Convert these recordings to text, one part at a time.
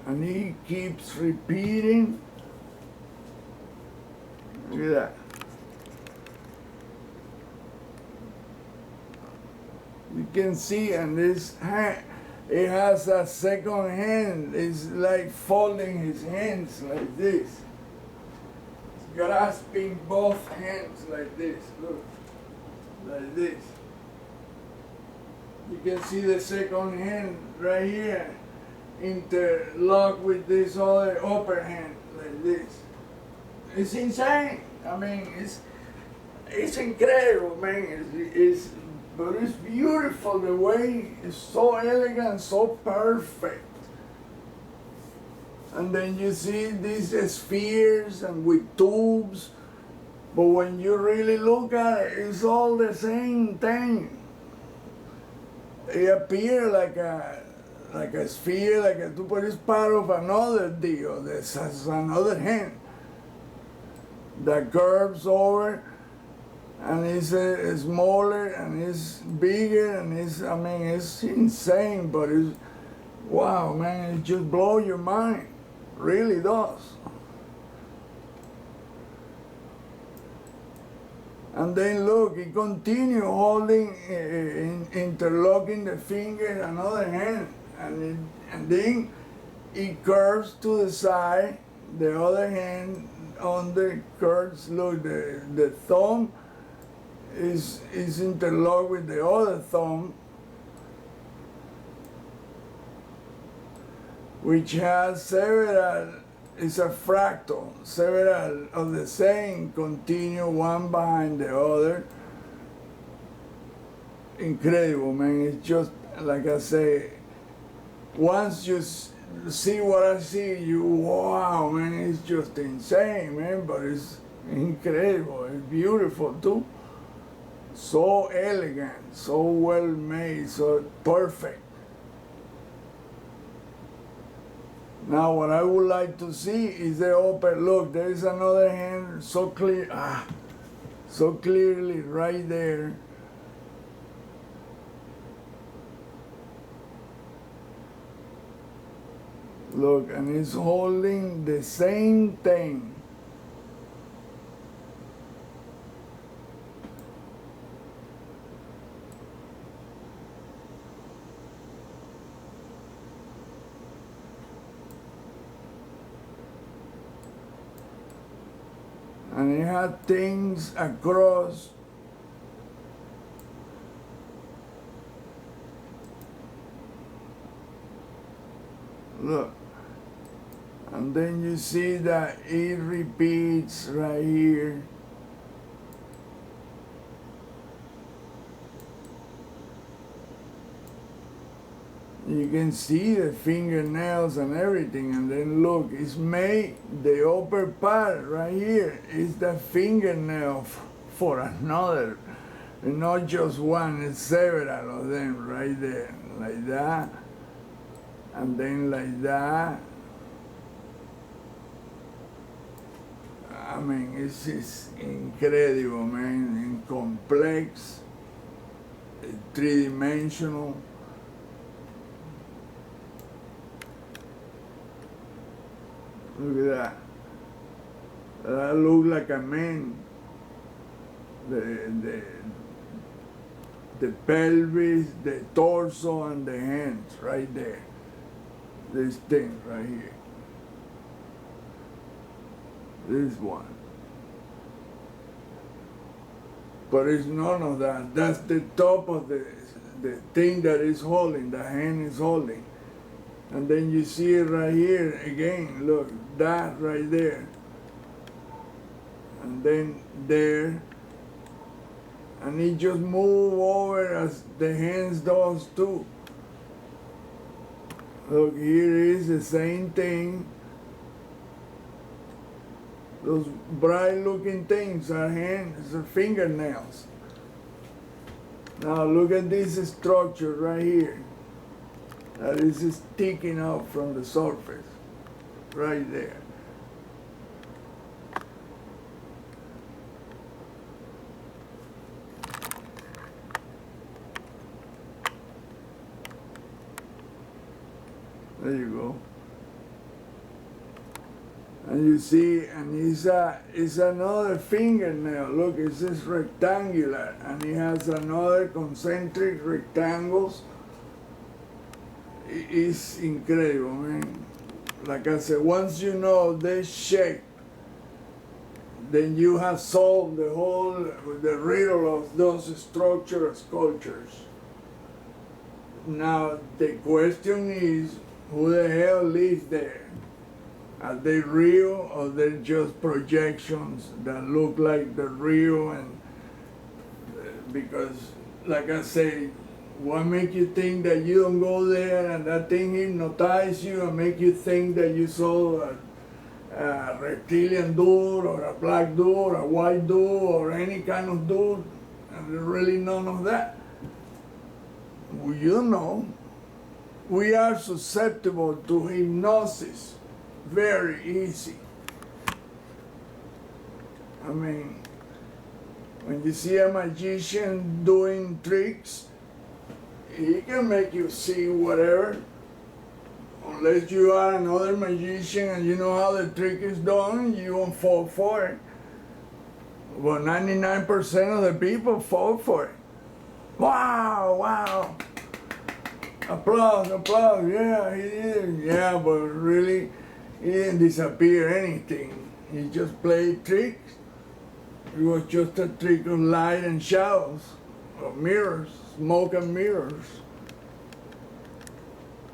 And he keeps repeating. Look at that. You can see, and this hand, it has a second hand. It's like folding his hands like this. Grasping both hands like this. Look. Like this. You can see the second hand right here interlocked with this other upper hand like this. It's insane. I mean, it's incredible, man. But it's beautiful the way it's so elegant, so perfect. And then you see these spheres and with tubes. But when you really look at it, it's all the same thing. It appears like a sphere, but it's part of another deal. There's another hand that curves over, and it's smaller, and it's bigger, and it's insane, but it's, wow, man, it just blows your mind. Really does. And then look, he continues holding, interlocking the finger, another hand, and then he curves to the side, the other hand on the curves. Look, the thumb is interlocked with the other thumb, which has several. It's a fractal. Several of the same continue one behind the other. Incredible, man. It's just, like I say, once you see what I see, wow, man, it's just insane, man, but it's incredible. It's beautiful, too. So elegant, so well made, so perfect. Now, what I would like to see is the open. Look, there is another hand so clear, so clearly right there. Look, and he's holding the same thing. And it had things across. Look. And then you see that it repeats right here. You can see the fingernails and everything, and then look, it's made, the upper part right here is the fingernail for another, and not just one, it's several of them right there, like that, and then like that. I mean, it's just incredible, man, and complex, three-dimensional. Look at that. That looks like a man. The pelvis, the torso, and the hands right there. This thing right here. This one. But it's none of that. That's the top of the thing that is holding, the hand is holding. And then you see it right here again, look, that right there. And then there. And it just move over as the hands does too. Look, here is the same thing. Those bright looking things are hands, are fingernails. Now look at this structure right here. That is sticking out from the surface, right there. There you go. And you see, and it's another fingernail. Look, it's this rectangular, and it has another concentric rectangles. It's incredible, man. Like I said, once you know this shape, then you have solved the riddle of those structural sculptures. Now, the question is, who the hell lives there? Are they real, or they're just projections that look like they're real? And because, like I say, what make you think that you don't go there and that thing hypnotize you and make you think that you saw a reptilian dude or a black dude or a white dude or any kind of dude, and there's really none of that? Well, you know, we are susceptible to hypnosis very easy. I mean, when you see a magician doing tricks, he can make you see whatever, unless you are another magician and you know how the trick is done, you won't fall for it. But 99% of the people fall for it. Wow, wow. Applause, applause, yeah, he did. Yeah, but really, he didn't disappear anything. He just played tricks. It was just a trick of light and shadows, of mirrors, smoke and mirrors.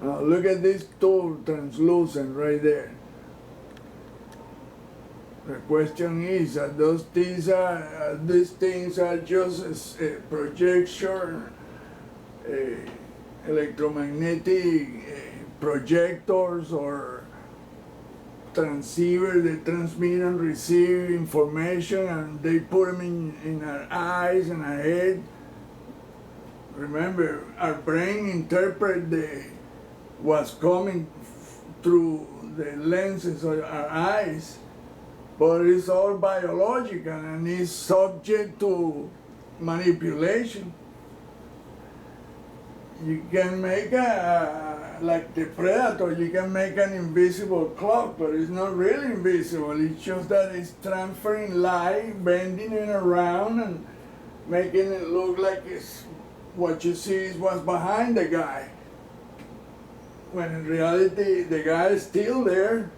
Now look at this tool, translucent, right there. The question is, these things are just a projection, electromagnetic projectors or transceivers that transmit and receive information, and they put them in our eyes and our head. Remember, our brain interprets what's coming through the lenses of our eyes, but it's all biological and it's subject to manipulation. You can make like the Predator, you can make an invisible clock, but it's not really invisible. It's just that it's transferring light, bending it around and making it look like it's what you see is what's behind the guy. When in reality, the guy is still there.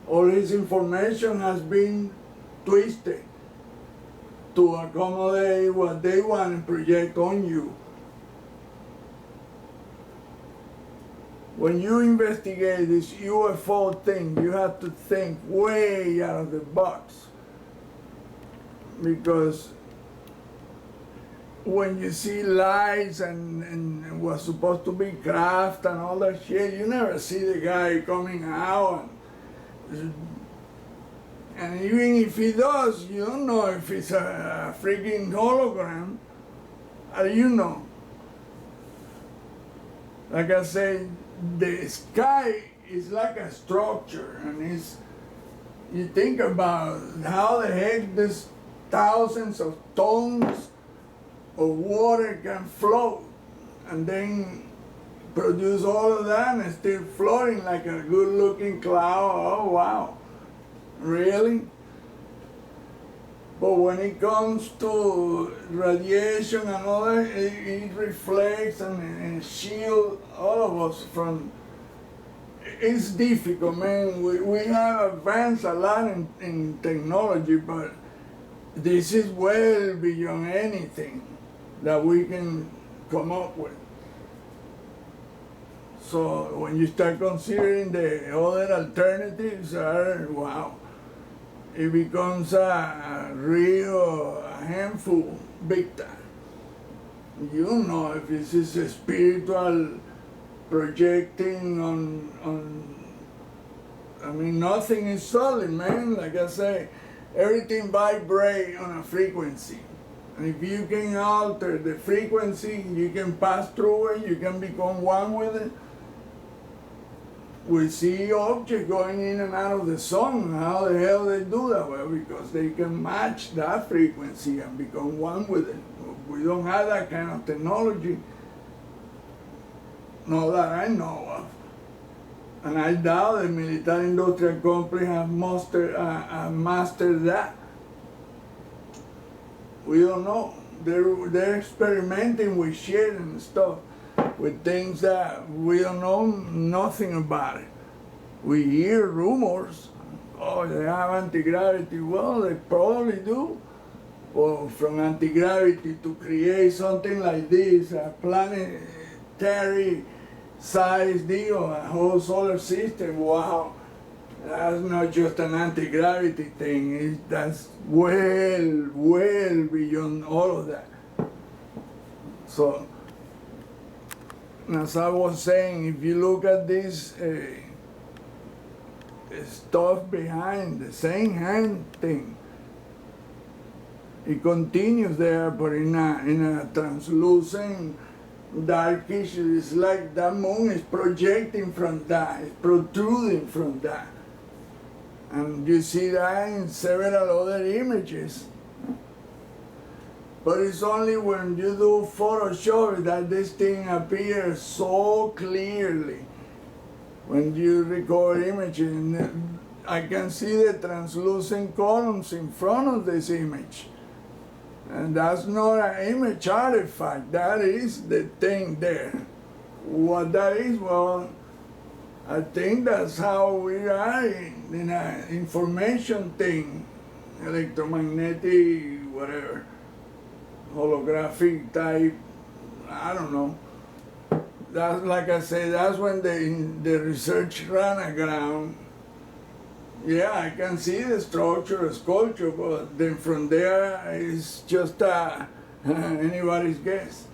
All his information has been twisted to accommodate what they want to project on you. When you investigate this UFO thing, you have to think way out of the box. Because when you see lights and what's supposed to be craft and all that shit, you never see the guy coming out. And even if he does, you don't know if it's a freaking hologram. How do you know? Like I say, the sky is like a structure, and you think about how the heck this thousands of tons of water can float and then produce all of that and still floating like a good looking cloud. Oh wow, really? But when it comes to radiation and all that, it reflects and shields all of us from. It's difficult, man. We have advanced a lot in technology, but this is well beyond anything that we can come up with. So when you start considering the other alternatives, wow. It becomes a real handful, big time. You don't know if this is a spiritual projecting on. I mean, nothing is solid, man. Like I say, everything vibrates on a frequency. And if you can alter the frequency, you can pass through it, you can become one with it. We see objects going in and out of the sun. How the hell they do that? Well, because they can match that frequency and become one with it. We don't have that kind of technology. Not that I know of. And I doubt the military-industrial complex have mastered that. We don't know. They're experimenting with shit and stuff, with things that we don't know nothing about it. We hear rumors. Oh, they have anti-gravity. Well, they probably do. Well, from anti-gravity to create something like this, a planetary size deal, a whole solar system, wow. That's not just an anti-gravity thing. That's well, well beyond all of that. So, as I was saying, if you look at this stuff behind the same hand thing, it continues there, but in a translucent, darkish. It's like that moon is projecting from that, it's protruding from that. And you see that in several other images. But it's only when you do Photoshop that this thing appears so clearly. When you record images, I can see the translucent columns in front of this image. And that's not an image artifact, that is the thing there. What that is, well, I think that's how we are in an information thing, electromagnetic, whatever, holographic type, I don't know. That's, like I say, that's when the research ran aground. Yeah, I can see the structure, sculpture, but then from there, it's just anybody's guess.